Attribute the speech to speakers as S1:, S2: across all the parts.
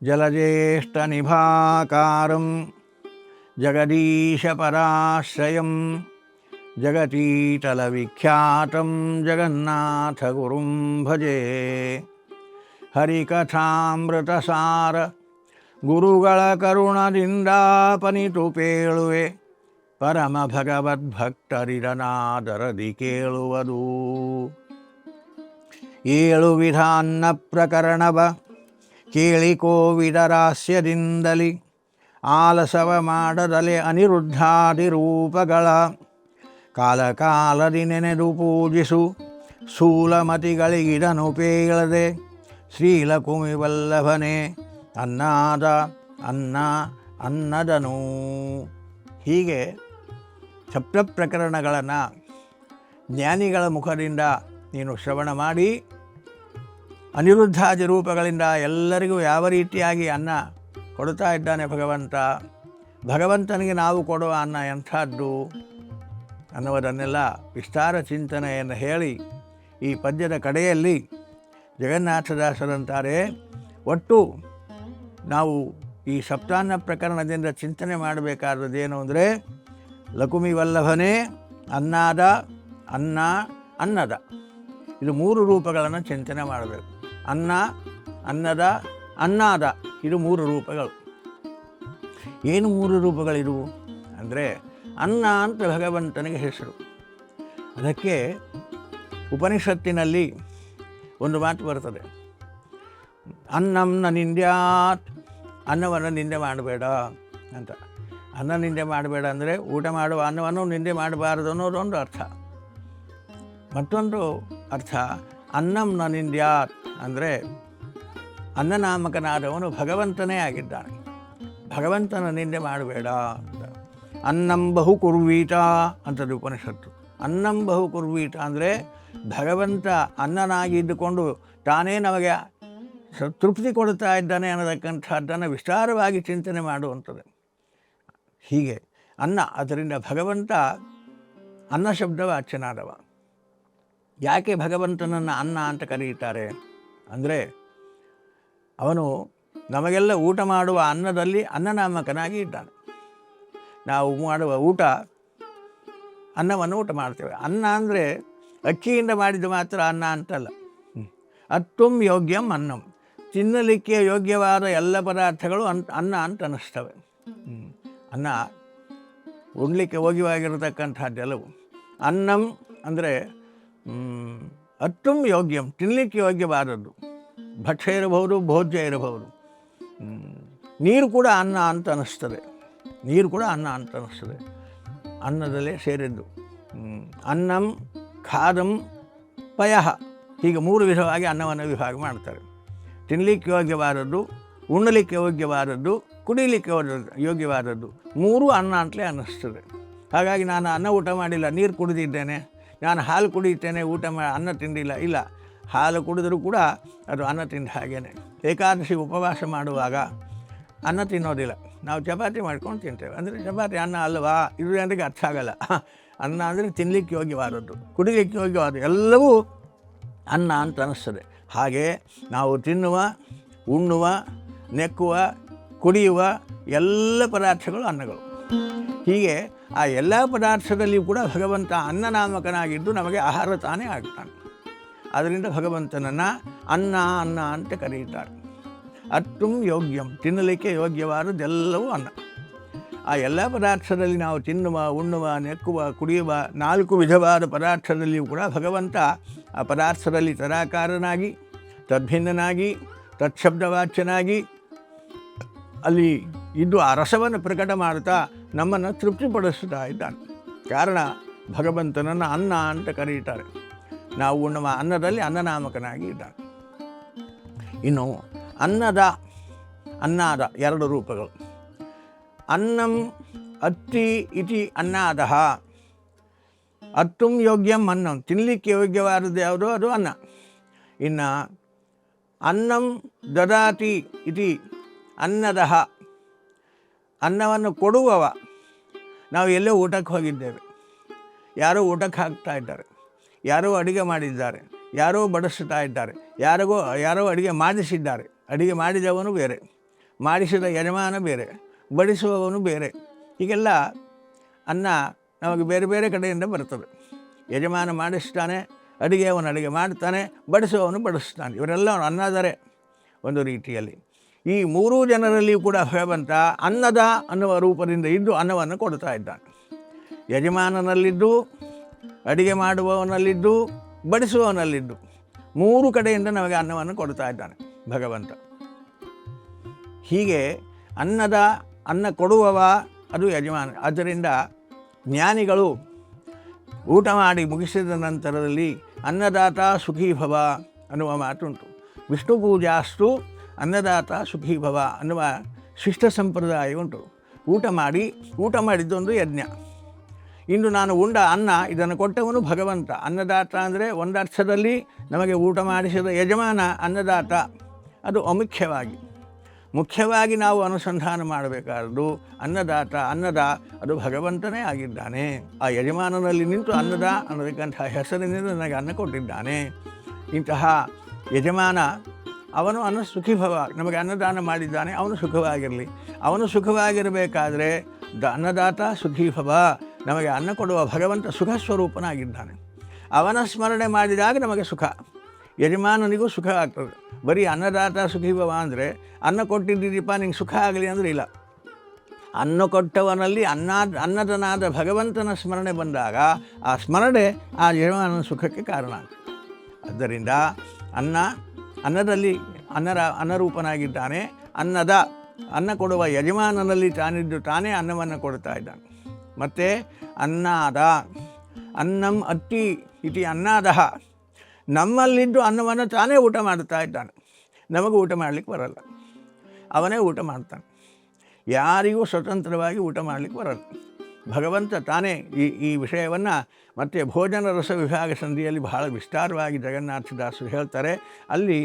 S1: ಜಲಜ್ಯೇಷ್ಠನಿಭಾಕಾರಂ ಜಗದೀಶಪರಾಶ್ರಯಂ ಜಗತೀತಲವಿಖ್ಯಾತಂ ಜಗನ್ನಾಥಗುರುಂ ಭಜೆ. ಹರಿಕಥಾಮೃತಸಾರ ಗುರುಗಳ ಕರುಣದಿಂದಾಪನಿತು ಪೇಳುವೆ, ಪರಮ ಭಗವದ್ಭಕ್ತರಿರನಾದರದಿ ಕೇಳುವುದು. 7 ವಿಧ ಅನ್ನ ಪ್ರಕರಣವ ಕೇಳಿಕೋವಿದರಾಸ್ಯದಿಂದಲಿ, ಆಲಸವ ಮಾಡದಲೆ ಅನಿರುದ್ಧಾದಿ ರೂಪಗಳ ಕಾಲಕಾಲದಿ ನೆನೆದು ಪೂಜಿಸು. ಸ್ಥೂಲಮತಿಗಳಿಗಿದನು ಪೇಳದೆ ಶ್ರೀಲಕುಮಿ ವಲ್ಲಭನೇ ಅನ್ನದನು. ಹೀಗೆ ಸಪ್ತ ಪ್ರಕರಣಗಳನ್ನು ಜ್ಞಾನಿಗಳ ಮುಖದಿಂದ ನೀನು ಶ್ರವಣ ಮಾಡಿ, ಅನಿರುದ್ಧಾದಿ ರೂಪಗಳಿಂದ ಎಲ್ಲರಿಗೂ ಯಾವ ರೀತಿಯಾಗಿ ಅನ್ನ ಕೊಡ್ತಾ ಇದ್ದಾನೆ ಭಗವಂತ, ಭಗವಂತನಿಗೆ ನಾವು ಕೊಡುವ ಅನ್ನ ಎಂಥದ್ದು ಅನ್ನುವುದನ್ನೆಲ್ಲ ವಿಸ್ತಾರ ಚಿಂತನೆಯನ್ನು ಹೇಳಿ ಈ ಪದ್ಯದ ಕಡೆಯಲ್ಲಿ ಜಗನ್ನಾಥದಾಸರಂತಾರೆ, ಒಟ್ಟು ನಾವು ಈ ಸಪ್ತಾನ್ನ ಪ್ರಕರಣದಿಂದ ಚಿಂತನೆ ಮಾಡಬೇಕಾದದ್ದೇನು ಅಂದರೆ, ಲಕುಮಿ ವಲ್ಲಭನೇ ಅನ್ನದ ಇದು 3 ರೂಪಗಳನ್ನು ಚಿಂತನೆ ಮಾಡಬೇಕು. ಅನ್ನಾದ ಇದು 3 ರೂಪಗಳು. ಏನು 3 ರೂಪಗಳಿದು ಅಂದರೆ, ಅನ್ನ ಅಂತ ಭಗವಂತನಿಗೆ ಹೆಸರು. ಅದಕ್ಕೆ ಉಪನಿಷತ್ತಿನಲ್ಲಿ ಒಂದು ಮಾತು ಬರ್ತದೆ, ಅನ್ನಂನ ನಿಂದ್ಯಾತ್, ಅನ್ನವನ್ನು ನಿಂದೆ ಮಾಡಬೇಡ ಅಂತ. ಅನ್ನ ನಿಂದೆ ಮಾಡಬೇಡ ಅಂದರೆ ಊಟ ಮಾಡುವ ಅನ್ನವನ್ನು ನಿಂದೆ ಮಾಡಬಾರದು ಅನ್ನೋದೊಂದು ಅರ್ಥ. ಮತ್ತೊಂದು ಅರ್ಥ ಅನ್ನಂನ ನಿಂದ್ಯಾತ್ ಅಂದರೆ ಅನ್ನನಾಮಕನಾದವನು ಭಗವಂತನೇ ಆಗಿದ್ದಾನೆ, ಭಗವಂತನ ನಿಂದೆ ಮಾಡಬೇಡ ಅಂತ. ಅನ್ನಂ ಬಹು ಕುರ್ವೀಟ ಅಂತದ್ದು ಉಪನಿಷತ್ತು. ಅನ್ನಂ ಬಹು ಕುರ್ವೀಟ ಅಂದರೆ ಭಗವಂತ ಅನ್ನನಾಗಿ ಇದ್ದುಕೊಂಡು ತಾನೇ ನಮಗೆ ತೃಪ್ತಿ ಕೊಡ್ತಾ ಇದ್ದಾನೆ ಅನ್ನತಕ್ಕಂಥದ್ದನ್ನು ವಿಸ್ತಾರವಾಗಿ ಚಿಂತನೆ ಮಾಡುವಂಥದ್ದು. ಹೀಗೆ ಅನ್ನ, ಅದರಿಂದ ಭಗವಂತ ಅನ್ನ ಶಬ್ದವಾಚ್ಯನಾದವ. ಯಾಕೆ ಭಗವಂತನನ್ನು ಅನ್ನ ಅಂತ ಕರೆಯುತ್ತಾರೆ ಅಂದರೆ, ಅವನು ನಮಗೆಲ್ಲ ಊಟ ಮಾಡುವ ಅನ್ನದಲ್ಲಿ ಅನ್ನನಾಮಕನಾಗಿ ಇದ್ದಾನೆ. ನಾವು ಮಾಡುವ ಊಟ ಅನ್ನವನ್ನು ಊಟ ಮಾಡ್ತೇವೆ. ಅನ್ನ ಅಂದರೆ ಅಕ್ಕಿಯಿಂದ ಮಾಡಿದ್ದು ಮಾತ್ರ ಅನ್ನ ಅಂತಲ್ಲ. ಅತ್ತುಂ ಯೋಗ್ಯಂ ಅನ್ನಂ, ತಿನ್ನಲಿಕ್ಕೆ ಯೋಗ್ಯವಾದ ಎಲ್ಲ ಪದಾರ್ಥಗಳು ಅನ್ನ ಅಂತ ಅನ್ನಿಸ್ತವೆ. ಅನ್ನ ಉಣ್ಲಿಕ್ಕೆ ಯೋಗ್ಯವಾಗಿರತಕ್ಕಂಥದ್ದೆಲ್ಲವು. ಅನ್ನಂ ಅಂದರೆ ಅತ್ತುಂ ಯೋಗ್ಯಂ, ತಿನ್ನಲಿಕ್ಕೆ ಯೋಗ್ಯವಾದದ್ದು. ಭಕ್ಷ್ಯ ಇರಬಹುದು, ಭೋಜ್ಯ ಇರಬಹುದು. ನೀರು ಕೂಡ ಅನ್ನ ಅಂತ ಅನ್ನಿಸ್ತದೆ, ನೀರು ಕೂಡ ಅನ್ನ ಅಂತ ಅನ್ನಿಸ್ತದೆ, ಅನ್ನದಲ್ಲೇ ಸೇರಿದ್ದು. ಅನ್ನಂ, ಖಾದಂ, ಪಯಃ, ಹೀಗೆ 3 ವಿಧವಾಗಿ ಅನ್ನವನ್ನು ವಿಭಾಗ ಮಾಡ್ತಾರೆ. ತಿನ್ನಲಿಕ್ಕೆ ಯೋಗ್ಯವಾದದ್ದು, ಉಣ್ಣಲಿಕ್ಕೆ ಯೋಗ್ಯವಾದದ್ದು, ಕುಡಿಲಿಕ್ಕೆ ಯೋಗ್ಯವಾದದ್ದು, 3 ಅನ್ನ ಅಂತಲೇ ಅನ್ನಿಸ್ತದೆ. ಹಾಗಾಗಿ ನಾನು ಅನ್ನ ಊಟ ಮಾಡಿಲ್ಲ, ನೀರು ಕುಡಿದಿದ್ದೇನೆ, ನಾನು ಹಾಲು ಕುಡಿಯುತ್ತೇನೆ, ಅನ್ನ ತಿಂದಿಲ್ಲ, ಇಲ್ಲ, ಹಾಲು ಕುಡಿದರೂ ಕೂಡ ಅದು ಅನ್ನ ತಿಂದ ಹಾಗೇನೆ. ಏಕಾದಶಿ ಉಪವಾಸ ಮಾಡುವಾಗ ಅನ್ನ ತಿನ್ನೋದಿಲ್ಲ, ನಾವು ಚಪಾತಿ ಮಾಡ್ಕೊಂಡು ತಿಂತೇವೆ. ಅಂದರೆ ಚಪಾತಿ ಅನ್ನ ಅಲ್ಲವಾ, ಇದು ಜನರಿಗೆ ಅರ್ಥ ಆಗಲ್ಲ. ಅನ್ನ ಅಂದರೆ ತಿನ್ನಲಿಕ್ಕೆ ಯೋಗ್ಯವಾದದ್ದು, ಕುಡಿಲಿಕ್ಕೆ ಯೋಗ್ಯವಾದದ್ದು ಎಲ್ಲವೂ ಅನ್ನ ಅಂತ ಅನ್ನಿಸ್ತದೆ. ಹಾಗೆ ನಾವು ತಿನ್ನುವ, ಉಣ್ಣುವ, ನೆಕ್ಕುವ, ಕುಡಿಯುವ ಎಲ್ಲ ಪದಾರ್ಥಗಳು ಅನ್ನಗಳು. ಹೀಗೆ ಆ ಎಲ್ಲ ಪದಾರ್ಥದಲ್ಲಿಯೂ ಕೂಡ ಭಗವಂತ ಅನ್ನನಾಮಕನಾಗಿದ್ದು ನಮಗೆ ಆಹಾರ ತಾನೇ ಆಗ್ತಾನೆ. ಅದರಿಂದ ಭಗವಂತನನ್ನು ಅನ್ನ ಅಂತ ಕರೆಯುತ್ತಾರೆ. ಅತ್ತುಂ ಯೋಗ್ಯಂ, ತಿನ್ನಲಿಕ್ಕೆ ಯೋಗ್ಯವಾದದ್ದೆಲ್ಲವೂ ಅನ್ನ. ಆ ಎಲ್ಲ ಪದಾರ್ಥದಲ್ಲಿ ನಾವು ತಿನ್ನುವ, ಉಣ್ಣುವ, ನೆಕ್ಕುವ, ಕುಡಿಯುವ 4 ವಿಧವಾದ ಪದಾರ್ಥದಲ್ಲಿಯೂ ಕೂಡ ಭಗವಂತ ಆ ಪದಾರ್ಥದಲ್ಲಿ ತದಾಕಾರನಾಗಿ, ತದ್ಭಿನ್ನನಾಗಿ, ತತ್ಶಬ್ದವಾಚ್ಯನಾಗಿ ಅಲ್ಲಿ ಇದ್ದು ಆ ರಸವನ್ನು ಪ್ರಕಟ ಮಾಡುತ್ತಾ ನಮ್ಮನ್ನು ತೃಪ್ತಿಪಡಿಸುತ್ತಾ ಇದ್ದಾನೆ. ಕಾರಣ ಭಗವಂತನನ್ನು ಅನ್ನ ಅಂತ ಕರೆಯುತ್ತಾರೆ. ನಾವು ಉಣ್ಣುವ ಅನ್ನದಲ್ಲಿ ಅನ್ನನಾಮಕನಾಗಿ ಇದ್ದಾನೆ. ಇನ್ನು ಅನ್ನದ 2 ರೂಪಗಳು. ಅನ್ನಂ ಅತ್ತಿ ಇತಿ ಅನ್ನಾದಃ. ಅತ್ತುಂ ಯೋಗ್ಯಂ ಅನ್ನಂ, ತಿನ್ನಲಿಕ್ಕೆ ಯೋಗ್ಯವಾದದ್ದು ಯಾವುದೋ ಅದು ಅನ್ನ. ಇನ್ನು ಅನ್ನಂ ದದಾತಿ ಇತಿ ಅನ್ನದಃ, ಅನ್ನವನ್ನು ಕೊಡುವವ. ನಾವು ಎಲ್ಲೋ ಊಟಕ್ಕೆ ಹೋಗಿದ್ದೇವೆ, ಯಾರೋ ಊಟಕ್ಕೆ ಹಾಕ್ತಾ ಇದ್ದಾರೆ, ಯಾರೋ ಅಡುಗೆ ಮಾಡಿದ್ದಾರೆ, ಯಾರೋ ಬಡಿಸ್ತಾ ಇದ್ದಾರೆ, ಯಾರೋ ಅಡುಗೆ ಮಾಡಿಸಿದ್ದಾರೆ. ಅಡುಗೆ ಮಾಡಿದವನು ಬೇರೆ, ಮಾಡಿಸಿದ ಯಜಮಾನ ಬೇರೆ, ಬಡಿಸುವವನು ಬೇರೆ. ಹೀಗೆಲ್ಲ ಅನ್ನ ನಮಗೆ ಬೇರೆ ಬೇರೆ ಕಡೆಯಿಂದ ಬರ್ತದೆ. ಯಜಮಾನ ಮಾಡಿಸ್ತಾನೆ, ಅವನು ಅಡುಗೆ ಮಾಡ್ತಾನೆ, ಬಡಿಸುವವನು ಬಡಿಸ್ತಾನೆ. ಇವರೆಲ್ಲ ಅನ್ನದರೆ ಒಂದು ರೀತಿಯಲ್ಲಿ. ಈ ಮೂರೂ ಜನರಲ್ಲಿಯೂ ಕೂಡ ಭಗವಂತ ಅನ್ನದ ಅನ್ನುವ ರೂಪದಿಂದ ಇದ್ದು ಅನ್ನವನ್ನು ಕೊಡ್ತಾ ಇದ್ದಾನೆ. ಯಜಮಾನನಲ್ಲಿದ್ದು, ಅಡುಗೆ ಮಾಡುವವನಲ್ಲಿದ್ದು, ಬಡಿಸುವವನಲ್ಲಿದ್ದು, ಮೂರು ಕಡೆಯಿಂದ ನಮಗೆ ಅನ್ನವನ್ನು ಕೊಡ್ತಾ ಇದ್ದಾನೆ ಭಗವಂತ. ಹೀಗೆ ಅನ್ನ ಕೊಡುವವ ಅದು ಯಜಮಾನ. ಆದ್ದರಿಂದ ಜ್ಞಾನಿಗಳು ಊಟ ಮಾಡಿ ಮುಗಿಸಿದ ನಂತರದಲ್ಲಿ ಅನ್ನದಾತ ಸುಖೀಭವ ಅನ್ನುವ ಮಾತುಂಟು. ವಿಷ್ಣು ಪೂಜಾಸ್ತು ಅನ್ನದಾತ ಸುಖೀಭವ ಅನ್ನುವ ಶಿಷ್ಟ ಸಂಪ್ರದಾಯ ಉಂಟು. ಊಟ ಮಾಡಿದ್ದೊಂದು ಯಜ್ಞ. ಇಂದು ನಾನು ಉಂಡ ಅನ್ನ, ಇದನ್ನು ಕೊಟ್ಟವನು ಭಗವಂತ. ಅನ್ನದಾತ ಅಂದರೆ ಒಂದರ್ಥದಲ್ಲಿ ನಮಗೆ ಊಟ ಮಾಡಿಸಿದ ಯಜಮಾನ ಅನ್ನದಾತ. ಅದು ಮುಖ್ಯವಾಗಿ ನಾವು ಅನುಸಂಧಾನ ಮಾಡಬೇಕಾದ್ದು ಅನ್ನದ ಅದು ಭಗವಂತನೇ ಆಗಿದ್ದಾನೆ. ಆ ಯಜಮಾನನಲ್ಲಿ ನಿಂತು ಅನ್ನದ ಅನ್ನೋದಕ್ಕಂಥ ಹೆಸರಿನಿಂದ ನನಗೆ ಅನ್ನ ಕೊಟ್ಟಿದ್ದಾನೆ. ಇಂತಹ ಯಜಮಾನ ಅವನು ಸುಖೀಭವ, ನಮಗೆ ಅನ್ನದಾನ ಮಾಡಿದ್ದಾನೆ, ಅವನು ಸುಖವಾಗಿರಲಿ. ಅವನು ಸುಖವಾಗಿರಬೇಕಾದ್ರೆ ಅನ್ನದಾತ ಸುಖೀಭವ, ನಮಗೆ ಅನ್ನ ಕೊಡುವ ಭಗವಂತ ಸುಖ ಸ್ವರೂಪನಾಗಿದ್ದಾನೆ. ಅವನ ಸ್ಮರಣೆ ಮಾಡಿದಾಗ ನಮಗೆ ಸುಖ, ಯಜಮಾನನಿಗೂ ಸುಖ ಆಗ್ತದೆ. ಬರೀ ಅನ್ನದಾತ ಸುಖೀಭವ ಅಂದರೆ ಅನ್ನ ಕೊಟ್ಟಿದ್ದೀರಿಪ್ಪ ನಿಂಗೆ ಸುಖ ಆಗಲಿ ಅಂದರೆ ಇಲ್ಲ. ಅನ್ನ ಕೊಟ್ಟವನಲ್ಲಿ ಅನ್ನದನಾದ ಭಗವಂತನ ಸ್ಮರಣೆ ಬಂದಾಗ ಆ ಸ್ಮರಣೆ ಆ ಯಜಮಾನನ ಸುಖಕ್ಕೆ ಕಾರಣ ಆಗ್ತದೆ. ಆದ್ದರಿಂದ ಅನ್ನದಲ್ಲಿ ಅನ್ನರೂಪನಾಗಿದ್ದಾನೆ. ಅನ್ನ ಕೊಡುವ ಯಜಮಾನನಲ್ಲಿ ತಾನಿದ್ದು ತಾನೇ ಅನ್ನವನ್ನು ಕೊಡ್ತಾ ಇದ್ದಾನೆ. ಮತ್ತು ಅನ್ನಂ ಅತ್ತಿ ಇತಿ ಅನ್ನಾದಹ, ನಮ್ಮಲ್ಲಿದ್ದು ಅನ್ನವನ್ನು ತಾನೇ ಊಟ ಮಾಡ್ತಾ ಇದ್ದಾನೆ. ನಮಗೆ ಊಟ ಮಾಡಲಿಕ್ಕೆ ಬರಲ್ಲ, ಅವನೇ ಊಟ ಮಾಡ್ತಾನೆ. ಯಾರಿಗೂ ಸ್ವತಂತ್ರವಾಗಿ ಊಟ ಮಾಡಲಿಕ್ಕೆ ಬರಲ್ಲ. ಭಗವಂತ ತಾನೇ ಈ ವಿಷಯವನ್ನು ಮತ್ತು ಭೋಜನ ರಸ ವಿಭಾಗ ಸಂಧಿಯಲ್ಲಿ ಬಹಳ ವಿಸ್ತಾರವಾಗಿ ಜಗನ್ನಾಥದಾಸರು ಹೇಳ್ತಾರೆ. ಅಲ್ಲಿ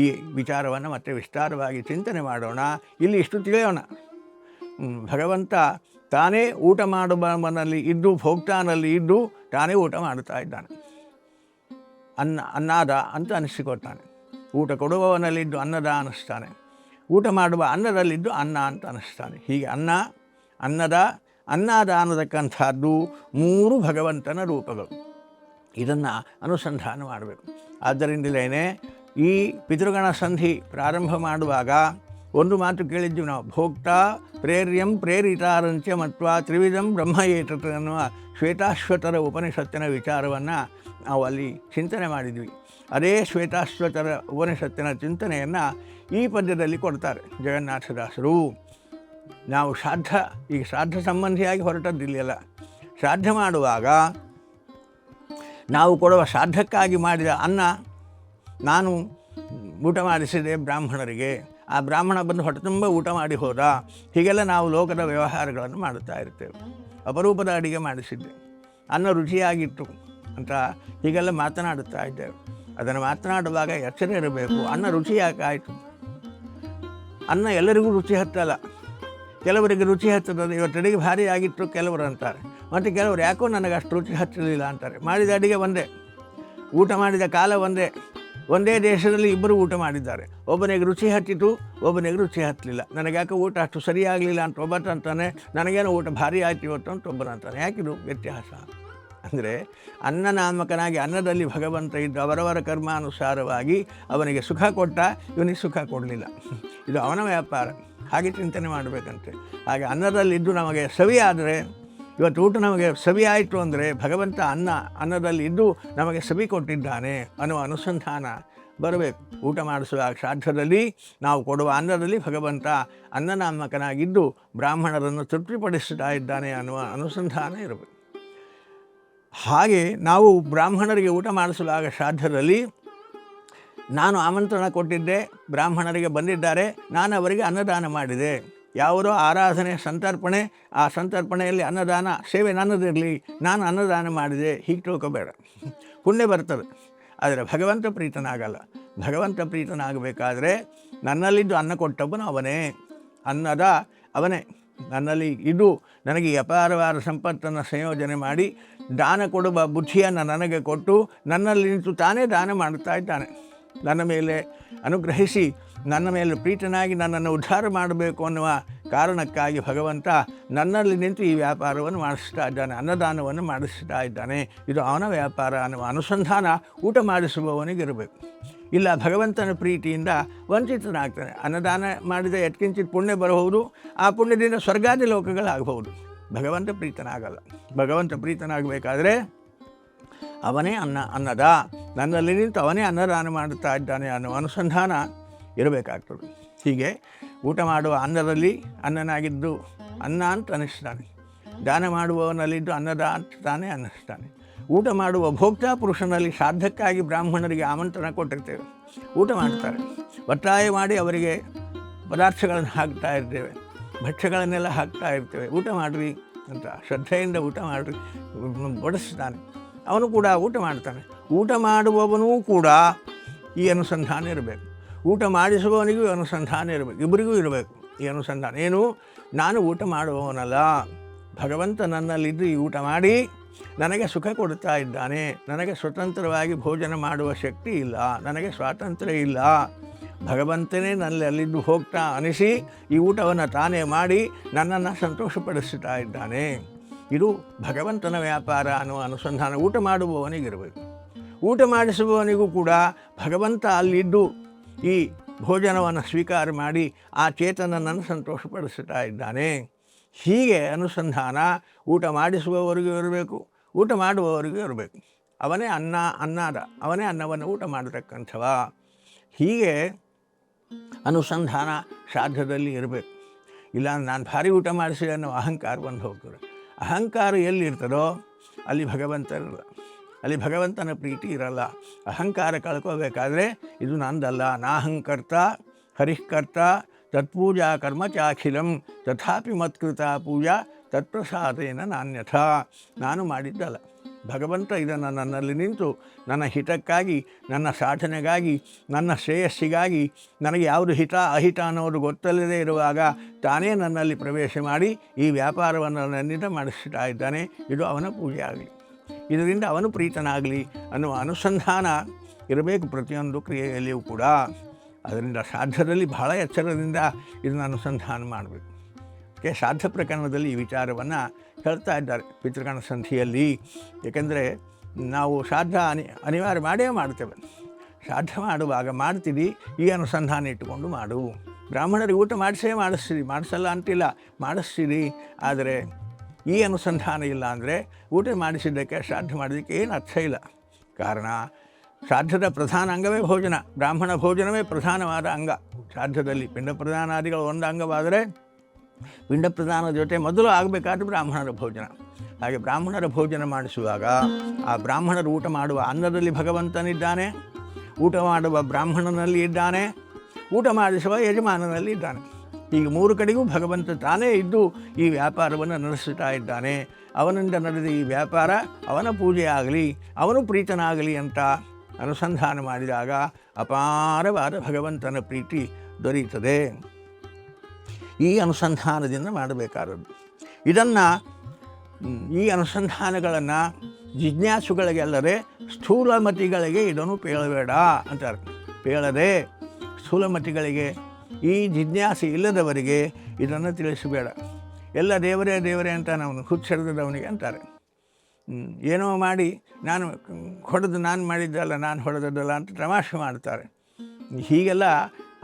S1: ಈ ವಿಚಾರವನ್ನು ಮತ್ತೆ ವಿಸ್ತಾರವಾಗಿ ಚಿಂತನೆ ಮಾಡೋಣ. ಇಲ್ಲಿ ಇಷ್ಟು ತಿಳಿಯೋಣ. ಭಗವಂತ ತಾನೇ ಊಟ ಮಾಡುವವನಲ್ಲಿ ಇದ್ದು, ಭೋಕ್ತಾನಲ್ಲಿ ಇದ್ದು ತಾನೇ ಊಟ ಮಾಡುತ್ತಾ ಇದ್ದಾನೆ. ಅನ್ನಾದ ಅಂತ ಅನಿಸಿಕೊಳ್ತಾನೆ. ಊಟ ಕೊಡುವವನಲ್ಲಿದ್ದು ಅನ್ನದ ಅನ್ನಿಸ್ತಾನೆ. ಊಟ ಮಾಡುವ ಅನ್ನದಲ್ಲಿದ್ದು ಅನ್ನ ಅಂತ ಅನ್ನಿಸ್ತಾನೆ. ಹೀಗೆ ಅನ್ನದ ಅನ್ನತಕ್ಕಂಥದ್ದು ಮೂರು ಭಗವಂತನ ರೂಪಗಳು. ಇದನ್ನು ಅನುಸಂಧಾನ ಮಾಡಬೇಕು. ಆದ್ದರಿಂದಲೇ ಈ ಪಿತೃಗಣ ಸಂಧಿ ಪ್ರಾರಂಭ ಮಾಡುವಾಗ ಒಂದು ಮಾತು ಕೇಳಿದ್ವಿ ನಾವು, ಭೋಕ್ತ ಪ್ರೇರ್ಯಂ ಪ್ರೇರಿತಾರಂಚ ಮತ್ವ ತ್ರಿವಿಧಂ ಬ್ರಹ್ಮ ಏತತ್ ಅನ್ನುವ ಶ್ವೇತಾಶ್ವತರ ಉಪನಿಷತ್ತಿನ ವಿಚಾರವನ್ನು ನಾವು ಅಲ್ಲಿ ಚಿಂತನೆ ಮಾಡಿದ್ವಿ. ಅದೇ ಶ್ವೇತಾಶ್ವತರ ಉಪನಿಷತ್ತಿನ ಚಿಂತನೆಯನ್ನು ಈ ಪದ್ಯದಲ್ಲಿ ಕೊಡ್ತಾರೆ ಜಗನ್ನಾಥದಾಸರು. ನಾವು ಶ್ರಾದ್ದ ಸಂಬಂಧಿಯಾಗಿ ಹೊರಟದ್ದಿಲ್ಲ. ಶ್ರಾದ್ದ ಮಾಡುವಾಗ ನಾವು ಕೊಡುವ ಶ್ರಾದ್ದಕ್ಕಾಗಿ ಮಾಡಿದ ಅನ್ನ ನಾನು ಊಟ ಮಾಡಿಸಿದೆ ಬ್ರಾಹ್ಮಣರಿಗೆ, ಆ ಬ್ರಾಹ್ಮಣ ಬಂದು ಹೊಟ್ಟೆ ತುಂಬ ಊಟ ಮಾಡಿ ಹೋದ. ಹೀಗೆಲ್ಲ ನಾವು ಲೋಕದ ವ್ಯವಹಾರಗಳನ್ನು ಮಾಡುತ್ತಾ ಇರ್ತೇವೆ. ಅಪರೂಪದ ಅಡಿಗೆ ಮಾಡಿಸಿದ್ದೆ, ಅನ್ನ ರುಚಿಯಾಗಿತ್ತು ಅಂತ ಹೀಗೆಲ್ಲ ಮಾತನಾಡುತ್ತಾ ಇದ್ದೇವೆ. ಅದನ್ನು ಮಾತನಾಡುವಾಗ ಎಚ್ಚರ ಇರಬೇಕು. ಅನ್ನ ರುಚಿ ಯಾಕಾಯಿತು? ಅನ್ನ ಎಲ್ಲರಿಗೂ ರುಚಿ ಹತ್ತಲ್ಲ. ಕೆಲವರಿಗೆ ರುಚಿ ಹತ್ತದ. ಇವತ್ತು ಅಡಿಗೆ ಭಾರಿ ಆಗಿತ್ತು ಕೆಲವರು ಅಂತಾರೆ, ಮತ್ತು ಕೆಲವರು ಯಾಕೋ ನನಗೆ ಅಷ್ಟು ರುಚಿ ಹತ್ತಲಿಲ್ಲ ಅಂತಾರೆ. ಮಾಡಿದ ಅಡಿಗೆ ಒಂದೇ, ಊಟ ಮಾಡಿದ ಕಾಲ ಒಂದೇ ದೇಶದಲ್ಲಿ ಇಬ್ಬರು ಊಟ ಮಾಡಿದ್ದಾರೆ. ಒಬ್ಬನಿಗೆ ರುಚಿ ಹತ್ತಿತು, ಒಬ್ಬನಿಗೆ ರುಚಿ ಹತ್ತಲಿಲ್ಲ. ನನಗೆ ಯಾಕೆ ಊಟ ಅಷ್ಟು ಸರಿಯಾಗಲಿಲ್ಲ ಅಂತ ಒಬ್ಬ ಅಂತಾನೆ, ನನಗೇನೋ ಊಟ ಭಾರಿ ಆಯ್ತು ಇವತ್ತು ಅಂತ ಒಬ್ಬರು ಅಂತಾನೆ. ಯಾಕಿದು ವ್ಯತ್ಯಾಸ ಅಂದರೆ ಅನ್ನನಾಮಕನಾಗಿ ಅನ್ನದಲ್ಲಿ ಭಗವಂತ ಇದ್ದು ಅವರವರ ಕರ್ಮಾನುಸಾರವಾಗಿ ಅವನಿಗೆ ಸುಖ ಕೊಟ್ಟ, ಇವನಿಗೆ ಸುಖ ಕೊಡಲಿಲ್ಲ. ಇದು ಅವನ ವ್ಯಾಪಾರ. ಹಾಗೆ ಚಿಂತನೆ ಮಾಡಬೇಕಂತೆ. ಹಾಗೆ ಅನ್ನದಲ್ಲಿದ್ದು ನಮಗೆ ಸವಿ ಆದರೆ, ಇವತ್ತು ಊಟ ನಮಗೆ ಸವಿ ಆಯಿತು ಅಂದರೆ ಭಗವಂತ ಅನ್ನದಲ್ಲಿ ಇದ್ದು ನಮಗೆ ಸವಿ ಕೊಟ್ಟಿದ್ದಾನೆ ಅನ್ನುವ ಅನುಸಂಧಾನ ಬರಬೇಕು. ಊಟ ಮಾಡಿಸುವ ಶ್ರಾದ್ದದಲ್ಲಿ ನಾವು ಕೊಡುವ ಅನ್ನದಲ್ಲಿ ಭಗವಂತ ಅನ್ನನಾಮಕನಾಗಿದ್ದು ಬ್ರಾಹ್ಮಣರನ್ನು ತೃಪ್ತಿಪಡಿಸ್ತಾ ಇದ್ದಾನೆ ಅನ್ನುವ ಅನುಸಂಧಾನ ಇರಬೇಕು. ಹಾಗೆ ನಾವು ಬ್ರಾಹ್ಮಣರಿಗೆ ಊಟ ಮಾಡಿಸುವಾಗ ಶ್ರಾದ್ದದಲ್ಲಿ ನಾನು ಆಮಂತ್ರಣ ಕೊಟ್ಟಿದ್ದೆ, ಬ್ರಾಹ್ಮಣರಿಗೆ ಬಂದಿದ್ದಾರೆ, ನಾನು ಅವರಿಗೆ ಅನ್ನದಾನ ಮಾಡಿದೆ. ಯಾವುದೋ ಆರಾಧನೆ ಸಂತರ್ಪಣೆ, ಆ ಸಂತರ್ಪಣೆಯಲ್ಲಿ ಅನ್ನದಾನ ಸೇವೆ ನನ್ನದಿರಲಿ, ನಾನು ಅನ್ನದಾನ ಮಾಡಿದೆ ಹೀಗೆ ತಿಳ್ಕೊಬೇಡ. ಪುಣ್ಯ ಬರ್ತದೆ, ಆದರೆ ಭಗವಂತ ಪ್ರೀತನಾಗಲ್ಲ. ಭಗವಂತ ಪ್ರೀತನಾಗಬೇಕಾದ್ರೆ ನನ್ನಲ್ಲಿದ್ದು ಅನ್ನ ಕೊಟ್ಟವನು ಅವನೇ. ನನ್ನಲ್ಲಿ ಇದು ನನಗೆ ಅಪಾರವಾದ ಸಂಪತ್ತನ್ನು ಸಂಯೋಜನೆ ಮಾಡಿ ದಾನ ಕೊಡುವ ಬುದ್ಧಿಯನ್ನು ನನಗೆ ಕೊಟ್ಟು ನನ್ನಲ್ಲಿ ನಿಂತು ತಾನೇ ದಾನ ಮಾಡ್ತಾ ಇದ್ದಾನೆ. ನನ್ನ ಮೇಲೆ ಅನುಗ್ರಹಿಸಿ ನನ್ನ ಮೇಲೆ ಪ್ರೀತನಾಗಿ ನನ್ನನ್ನು ಉದ್ಧಾರ ಮಾಡಬೇಕು ಅನ್ನುವ ಕಾರಣಕ್ಕಾಗಿ ಭಗವಂತ ನನ್ನಲ್ಲಿ ನಿಂತು ಈ ವ್ಯಾಪಾರವನ್ನು ಮಾಡಿಸ್ತಾ ಇದ್ದಾನೆ, ಅನ್ನದಾನವನ್ನು ಮಾಡಿಸ್ತಾ ಇದ್ದಾನೆ. ಇದು ಅವನ ವ್ಯಾಪಾರ ಅನ್ನುವ ಅನುಸಂಧಾನ ಊಟ ಮಾಡಿಸುವವನಿಗಿರಬೇಕು. ಇಲ್ಲ ಭಗವಂತನ ಪ್ರೀತಿಯಿಂದ ವಂಚಿತನಾಗ್ತಾನೆ. ಅನ್ನದಾನ ಮಾಡಿದ ಎತ್ಕಿಂಚಿತ್ ಪುಣ್ಯ ಬರಬಹುದು, ಆ ಪುಣ್ಯದಿಂದ ಸ್ವರ್ಗಾದಿ ಲೋಕಗಳಾಗಬಹುದು. ಭಗವಂತ ಪ್ರೀತನಾಗಲ್ಲ. ಭಗವಂತ ಪ್ರೀತನಾಗಬೇಕಾದ್ರೆ ಅವನೇ ಅನ್ನದ, ನನ್ನಲ್ಲಿ ನಿಂತು ಅವನೇ ಅನ್ನದಾನ ಮಾಡುತ್ತಾ ಇದ್ದಾನೆ ಅನ್ನುವ ಅನುಸಂಧಾನ ಇರಬೇಕಾಗ್ತದೆ. ಹೀಗೆ ಊಟ ಮಾಡುವ ಅನ್ನದಲ್ಲಿ ಅನ್ನನಾಗಿದ್ದು ಅನ್ನ ಅಂತ ಅನ್ನಿಸ್ತಾನೆ, ದಾನ ಮಾಡುವವನಲ್ಲಿದ್ದು ಅನ್ನದ ಅಂತ ತಾನೇ ಅನ್ನಿಸ್ತಾನೆ. ಊಟ ಮಾಡುವ ಭೋಕ್ತಾ ಪುರುಷನಲ್ಲಿ ಶ್ರಾದ್ದಕ್ಕಾಗಿ ಬ್ರಾಹ್ಮಣರಿಗೆ ಆಮಂತ್ರಣ ಕೊಟ್ಟಿರ್ತೇವೆ, ಊಟ ಮಾಡ್ತಾರೆ. ಒತ್ತಾಯ ಮಾಡಿ ಅವರಿಗೆ ಪದಾರ್ಥಗಳನ್ನು ಹಾಕ್ತಾ ಇರ್ತೇವೆ, ಭಕ್ಷ್ಯಗಳನ್ನೆಲ್ಲ ಹಾಕ್ತಾ ಇರ್ತೇವೆ. ಊಟ ಮಾಡಿರಿ ಅಂತ ಶ್ರದ್ಧೆಯಿಂದ ಊಟ ಮಾಡಿರಿ ಬಡಿಸ್ತಾನೆ. ಅವನು ಕೂಡ ಊಟ ಮಾಡ್ತಾನೆ. ಊಟ ಮಾಡುವವನೂ ಕೂಡ ಈ ಅನುಸಂಧಾನ ಇರಬೇಕು, ಊಟ ಮಾಡಿಸುವವನಿಗೂ ಅನುಸಂಧಾನ ಇರಬೇಕು, ಇಬ್ಬರಿಗೂ ಇರಬೇಕು ಈ ಅನುಸಂಧಾನ. ಏನು, ನಾನು ಊಟ ಮಾಡುವವನಲ್ಲ, ಭಗವಂತ ನನ್ನಲ್ಲಿದ್ದು ಈ ಊಟ ಮಾಡಿ ನನಗೆ ಸುಖ ಕೊಡ್ತಾ ಇದ್ದಾನೆ. ನನಗೆ ಸ್ವತಂತ್ರವಾಗಿ ಭೋಜನ ಮಾಡುವ ಶಕ್ತಿ ಇಲ್ಲ, ನನಗೆ ಸ್ವಾತಂತ್ರ್ಯ ಇಲ್ಲ. ಭಗವಂತನೇ ನನ್ನಲ್ಲಿದ್ದು ಹೋಗ್ತಾ ಅನಿಸಿ ಈ ಊಟವನ್ನು ತಾನೇ ಮಾಡಿ ನನ್ನನ್ನು ಸಂತೋಷಪಡಿಸ್ತಾ ಇದ್ದಾನೆ. ಇದು ಭಗವಂತನ ವ್ಯಾಪಾರ ಅನ್ನುವ ಅನುಸಂಧಾನ ಊಟ ಮಾಡುವವನಿಗಿರಬೇಕು. ಊಟ ಮಾಡಿಸುವವನಿಗೂ ಕೂಡ ಭಗವಂತ ಅಲ್ಲಿದ್ದು ಈ ಭೋಜನವನ್ನು ಸ್ವೀಕಾರ ಮಾಡಿ ಆ ಚೇತನನನ್ನು ಸಂತೋಷಪಡಿಸ್ತಾ ಇದ್ದಾನೆ. ಹೀಗೆ ಅನುಸಂಧಾನ ಊಟ ಮಾಡಿಸುವವರಿಗೂ ಇರಬೇಕು, ಊಟ ಮಾಡುವವರಿಗೂ ಇರಬೇಕು. ಅವನೇ ಅನ್ನದ, ಅವನೇ ಅನ್ನವನ್ನು ಊಟ ಮಾಡತಕ್ಕಂಥವ. ಹೀಗೆ ಅನುಸಂಧಾನ ಶ್ರಾದ್ದದಲ್ಲಿ ಇರಬೇಕು. ಇಲ್ಲ ನಾನು ಭಾರಿ ಊಟ ಮಾಡಿಸಿದೆ ಅನ್ನೋ ಅಹಂಕಾರ ಬಂದು ಹೋಗ್ತದೆ. ಅಹಂಕಾರ ಎಲ್ಲಿರ್ತದೋ ಅಲ್ಲಿ ಭಗವಂತ ಇರಲ್ಲ, ಅಲ್ಲಿ ಭಗವಂತನ ಪ್ರೀತಿ ಇರಲ್ಲ. ಅಹಂಕಾರ ಕಳ್ಕೋಬೇಕಾದ್ರೆ ಇದು ನಂದಲ್ಲ, ನಾಹಂಕರ್ತ ಹರಿಃಕರ್ತ ತತ್ಪೂಜಾ ಕರ್ಮ ಚಾಖಿಲಂ ತಥಾಪಿ ಮತ್ಕೃತ ಪೂಜಾ ತತ್ಪ್ರಸಾದೇನ ನಾನ್ಯಥ. ನಾನು ಮಾಡಿದ್ದಲ್ಲ, ಭಗವಂತ ಇದನ್ನು ನನ್ನಲ್ಲಿ ನಿಂತು ನನ್ನ ಹಿತಕ್ಕಾಗಿ, ನನ್ನ ಸಾಧನೆಗಾಗಿ, ನನ್ನ ಶ್ರೇಯಸ್ಸಿಗಾಗಿ, ನನಗೆ ಯಾವುದು ಹಿತ ಅಹಿತ ಅನ್ನೋದು ಗೊತ್ತಲ್ಲದೇ ಇರುವಾಗ ತಾನೇ ನನ್ನಲ್ಲಿ ಪ್ರವೇಶ ಮಾಡಿ ಈ ವ್ಯಾಪಾರವನ್ನು ನನ್ನಿಂದ ಮಾಡಿಸ್ತಾ ಇದ್ದಾನೆ. ಇದು ಅವನ ಪೂಜೆ ಆಗಲಿ, ಇದರಿಂದ ಅವನು ಪ್ರೀತನಾಗಲಿ ಅನ್ನುವ ಅನುಸಂಧಾನ ಇರಬೇಕು ಪ್ರತಿಯೊಂದು ಕ್ರಿಯೆಯಲ್ಲಿಯೂ ಕೂಡ. ಅದರಿಂದ ಶ್ರಾದ್ದದಲ್ಲಿ ಬಹಳ ಎಚ್ಚರದಿಂದ ಇದನ್ನು ಅನುಸಂಧಾನ ಮಾಡಬೇಕು. ಶ್ರಾದ್ದ ಪ್ರಕರಣದಲ್ಲಿ ಈ ವಿಚಾರವನ್ನು ಹೇಳ್ತಾ ಇದ್ದಾರೆ ಪಿತೃಗಣ ಸಂಧಿಯಲ್ಲಿ. ಏಕೆಂದರೆ ನಾವು ಶ್ರಾದ್ದ ಅನಿವಾರ್ಯ ಮಾಡೇ ಮಾಡ್ತೇವೆ. ಶ್ರಾದ್ದ ಮಾಡುವಾಗ ಮಾಡ್ತೀರಿ, ಈ ಅನುಸಂಧಾನ ಇಟ್ಟುಕೊಂಡು ಮಾಡು. ಬ್ರಾಹ್ಮಣರಿಗೆ ಊಟ ಮಾಡಿಸ್ತೀರಿ, ಮಾಡಿಸಲ್ಲ ಅಂತಿಲ್ಲ, ಮಾಡಿಸ್ತೀರಿ. ಆದರೆ ಈ ಅನುಸಂಧಾನ ಇಲ್ಲ ಅಂದರೆ ಊಟ ಮಾಡಿಸಿದ್ದಕ್ಕೆ ಶ್ರಾದ್ದ ಮಾಡೋದಕ್ಕೆ ಏನು ಅರ್ಥ ಇಲ್ಲ. ಕಾರಣ ಶ್ರಾದ್ದದ ಪ್ರಧಾನ ಅಂಗವೇ ಭೋಜನ, ಬ್ರಾಹ್ಮಣ ಭೋಜನವೇ ಪ್ರಧಾನವಾದ ಅಂಗ. ಶ್ರಾದ್ದದಲ್ಲಿ ಪಿಂಡ ಪ್ರಧಾನಾದಿಗಳು ಒಂದು ಅಂಗವಾದರೆ ಪಿಂಡ ಪ್ರಧಾನದ ಜೊತೆ ಮೊದಲು ಆಗಬೇಕಾದ್ರೆ ಬ್ರಾಹ್ಮಣರ ಭೋಜನ. ಹಾಗೆ ಬ್ರಾಹ್ಮಣರ ಭೋಜನ ಮಾಡಿಸುವಾಗ ಆ ಬ್ರಾಹ್ಮಣರು ಊಟ ಮಾಡುವ ಅನ್ನದಲ್ಲಿ ಭಗವಂತನಿದ್ದಾನೆ, ಊಟ ಮಾಡುವ ಬ್ರಾಹ್ಮಣನಲ್ಲಿ ಇದ್ದಾನೆ, ಊಟ ಮಾಡಿಸುವ ಯಜಮಾನನಲ್ಲಿ ಇದ್ದಾನೆ. ಈಗ ಮೂರು ಕಡೆಗೂ ಭಗವಂತ ತಾನೇ ಇದ್ದು ಈ ವ್ಯಾಪಾರವನ್ನು ನಡೆಸುತ್ತಾ ಇದ್ದಾನೆ. ಅವನಿಂದ ನಡೆದ ಈ ವ್ಯಾಪಾರ ಅವನ ಪೂಜೆ ಆಗಲಿ, ಅವನು ಪ್ರೀತನಾಗಲಿ ಅಂತ ಅನುಸಂಧಾನ ಮಾಡಿದಾಗ ಅಪಾರವಾದ ಭಗವಂತನ ಪ್ರೀತಿ ದೊರೆಯುತ್ತದೆ. ಈ ಅನುಸಂಧಾನದಿಂದ ಮಾಡಬೇಕಾದದ್ದು. ಈ ಅನುಸಂಧಾನಗಳನ್ನು ಜಿಜ್ಞಾಸುಗಳಿಗೆಲ್ಲದೆ ಸ್ಥೂಲಮತಿಗಳಿಗೆ ಇದನ್ನು ಪೇಳಬೇಡ ಅಂತಾರೆ. ಪೇಳದೆ ಸ್ಥೂಲಮತಿಗಳಿಗೆ, ಈ ಜಿಜ್ಞಾಸೆ ಇಲ್ಲದವರಿಗೆ ಇದನ್ನು ತಿಳಿಸಬೇಡ. ಎಲ್ಲ ದೇವರೇ ದೇವರೇ ಅಂತ ನಾವು ಹುಚ್ಚರಿದವನಿಗೆ ಅಂತಾರೆ. ಏನೋ ಮಾಡಿ ನಾನು ಹೊಡೆದು ನಾನು ಮಾಡಿದ್ದಲ್ಲ, ನಾನು ಹೊಡೆದದ್ದಲ್ಲ ಅಂತ ತಮಾಷೆ ಮಾಡ್ತಾರೆ. ಹೀಗೆಲ್ಲ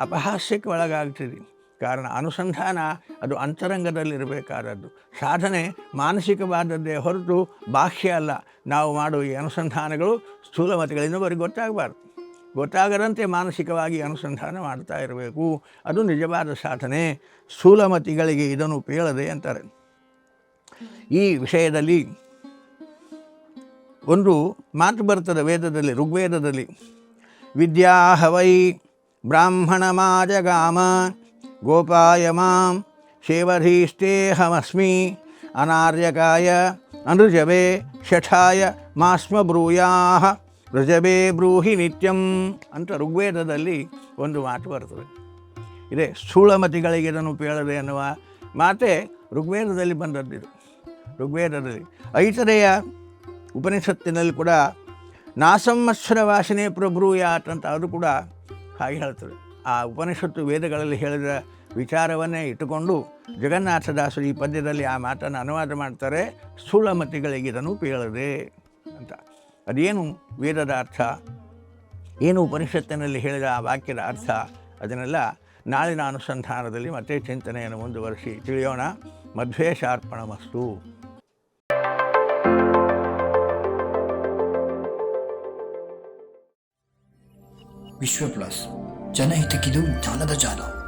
S1: ಅಪಹಾಸ್ಯಕ್ಕೆ ಒಳಗಾಗ್ತೀರಿ. ಕಾರಣ ಅನುಸಂಧಾನ ಅದು ಅಂತರಂಗದಲ್ಲಿರಬೇಕಾದದ್ದು. ಸಾಧನೆ ಮಾನಸಿಕವಾದದ್ದೇ ಹೊರತು ಬಾಹ್ಯ ಅಲ್ಲ. ನಾವು ಮಾಡುವ ಈ ಅನುಸಂಧಾನಗಳು ಸ್ಥೂಲಮತಿಗಳಿಂದ ಬರೀ ಗೊತ್ತಾಗಬಾರ್ದು. ಗೊತ್ತಾಗದಂತೆ ಮಾನಸಿಕವಾಗಿ ಅನುಸಂಧಾನ ಮಾಡ್ತಾ ಇರಬೇಕು. ಅದು ನಿಜವಾದ ಸಾಧನೆ. ಸ್ಥೂಲಮತಿಗಳಿಗೆ ಇದನ್ನು ಪೇಳದೆ ಅಂತಾರೆ. ಈ ವಿಷಯದಲ್ಲಿ ಒಂದು ಮಾತು ಬರ್ತದೆ ವೇದದಲ್ಲಿ, ಋಗ್ವೇದದಲ್ಲಿ. ವಿದ್ಯಾಹವೈ ಬ್ರಾಹ್ಮಣಮಾಜಗಾಮ ಗೋಪಾಯ ಮಾಂ ಶೇವಧೀಷ್ಟೇಹಮಸ್ಮಿ ಅನಾರ್ಯಕಾಯ ಅನೃಜವೇ ಶಠಾಯ ಮಾಸ್ಮ ಬ್ರೂಯಾಹ ಋಜವೇ ಬ್ರೂಹಿ ನಿತ್ಯಂ ಅಂತ ಋಗ್ವೇದದಲ್ಲಿ ಒಂದು ಮಾತು ಬರ್ತದೆ. ಇದೇ ಸ್ಥೂಳಮತಿಗಳಿಗೆ ಇದನ್ನು ಪೇಳದೆ ಅನ್ನುವ ಮಾತೆ ಋಗ್ವೇದದಲ್ಲಿ ಬಂದದ್ದಿದು. ಋಗ್ವೇದದಲ್ಲಿ ಐತರೆಯ ಉಪನಿಷತ್ತಿನಲ್ಲಿ ಕೂಡ ನಾಸಂವತ್ಸರ ವಾಸನೆ ಪ್ರಬ್ರೂಯಾತ್ ಅಂತ ಅದು ಕೂಡ ಹಾಗೆ ಹೇಳ್ತದೆ. ಆ ಉಪನಿಷತ್ತು ವೇದಗಳಲ್ಲಿ ಹೇಳಿದ ವಿಚಾರವನ್ನೇ ಇಟ್ಟುಕೊಂಡು ಜಗನ್ನಾಥದಾಸರು ಈ ಪದ್ಯದಲ್ಲಿ ಆ ಮಾತನ್ನು ಅನುವಾದ ಮಾಡ್ತಾರೆ. ಸ್ಥೂಲಮತಿಗಳಿಗಿದನು ಪೇಳದೆ ಅಂತ. ಅದೇನು ವೇದದ ಅರ್ಥ, ಏನು ಉಪನಿಷತ್ತಿನಲ್ಲಿ ಹೇಳಿದ ಆ ವಾಕ್ಯದ ಅರ್ಥ, ಅದನ್ನೆಲ್ಲ ನಾಳಿನ ಅನುಸಂಧಾನದಲ್ಲಿ ಮತ್ತೆ ಚಿಂತನೆಯನ್ನು ಮುಂದುವರಿಸಿ ತಿಳಿಯೋಣ. ಮಧ್ವೇಶಾರ್ಪಣಮಸ್ತು.
S2: ವಿಶ್ವ ಪ್ಲಸ್ ಜನಹಿತಕ್ಕಿದು ಜ್ಞಾನದ ಜಾಲ.